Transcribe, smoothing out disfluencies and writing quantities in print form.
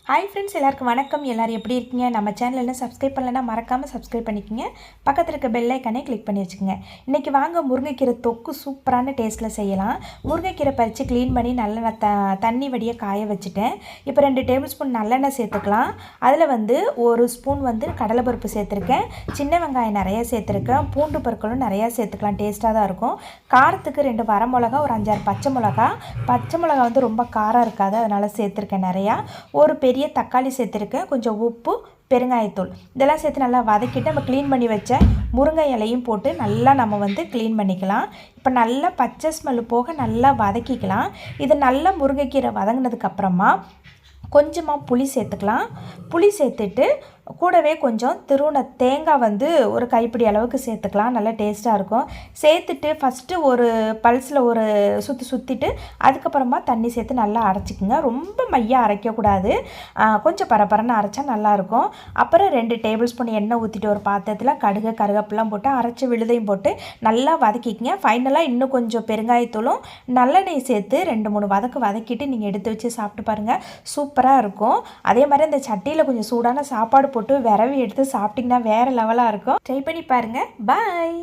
Hi friends, எல்லாருக்கும் வணக்கம். எல்லோரும் எப்படி இருக்கீங்க? நம்ம சேனலில் சப்ஸ்கிரைப் பண்ணலன்னா மறக்காமல் சப்ஸ்கிரைப் பண்ணிக்கோங்க. பக்கத்தில் இருக்க பெல் ஐக்கானே கிளிக் பண்ணி வச்சுக்கோங்க. இன்றைக்கி வாங்க முருங்கைக்கீரை தொக்கு சூப்பரான டேஸ்ட்டில் செய்யலாம். முருங்கைக்கீரை பறித்து க்ளீன் பண்ணி நல்லெண்ணெய் தண்ணி வடியை காய வச்சுட்டேன். இப்போ 2 டேபிள் ஸ்பூன் நல்லெண்ணெய் சேர்த்துக்கலாம். அதில் 1 ஸ்பூன் கடலைப்பருப்பு சேர்த்துருக்கேன். சின்ன வெங்காயம் நிறையா சேர்த்துருக்கேன். பூண்டு பற்களும் நிறையா சேர்த்துக்கலாம், டேஸ்ட்டாக தான் இருக்கும். காரத்துக்கு 2 வரமிளகா, ஒரு 5-6 பச்சை மிளகா ரொம்ப காரம் இருக்காது, அதனால் சேர்த்துருக்கேன் நிறையா. ஒரு பெரிய தக்காளி சேர்த்துருக்கேன். கொஞ்சம் உப்பு, பெருங்காயத்தூள் இதெல்லாம் சேர்த்து நல்லா வதக்கிட்டு நம்ம க்ளீன் பண்ணி வச்ச முருங்கை இலையும் போட்டு நல்லா நம்ம க்ளீன் பண்ணிக்கலாம். இப்போ நல்லா பச்சை ஸ்மெல் போக நல்லா வதக்கிக்கலாம். இது நல்லா முருங்கைக்கீரை வதங்கினதுக்கப்புறமா கொஞ்சமாக புளி சேர்த்துக்கலாம். புளி சேர்த்துட்டு கூடவே கொஞ்சம் திருவுண தேங்காய் ஒரு கைப்பிடி அளவுக்கு சேர்த்துக்கலாம். நல்லா டேஸ்ட்டாக இருக்கும். சேர்த்துட்டு ஃபஸ்ட்டு ஒரு பல்ஸில் ஒரு சுற்றிட்டு அதுக்கப்புறமா தண்ணி சேர்த்து நல்லா அரைச்சிக்குங்க. ரொம்ப மையாக அரைக்கக்கூடாது, கொஞ்சம் பரபரன்னு அரைச்சா நல்லாயிருக்கும். அப்புறம் 2 டேபிள் ஸ்பூன் எண்ணெய் ஊற்றிட்டு ஒரு பாத்திரத்தில் கடுகு கருவேப்பிலாம் போட்டு அரைச்சி விழுதையும் போட்டு நல்லா வதக்கிக்கங்க. ஃபைனலாக இன்னும் கொஞ்சம் பெருங்காயத்தூளும் நல்லெண்ணெய் சேர்த்து 2-3 வதக்கிட்டு நீங்கள் எடுத்து வச்சு சாப்பிட்டு பாருங்கள், சூப்பராக இருக்கும். அதே மாதிரி அந்த சட்டியில் கொஞ்சம் சூடான சாப்பாடு போட்டு விரவி எடுத்து சாப்பிட்டிங்கன்னா வேறு லெவலாக இருக்கும். ட்ரை பண்ணி பாருங்கள். பாய்.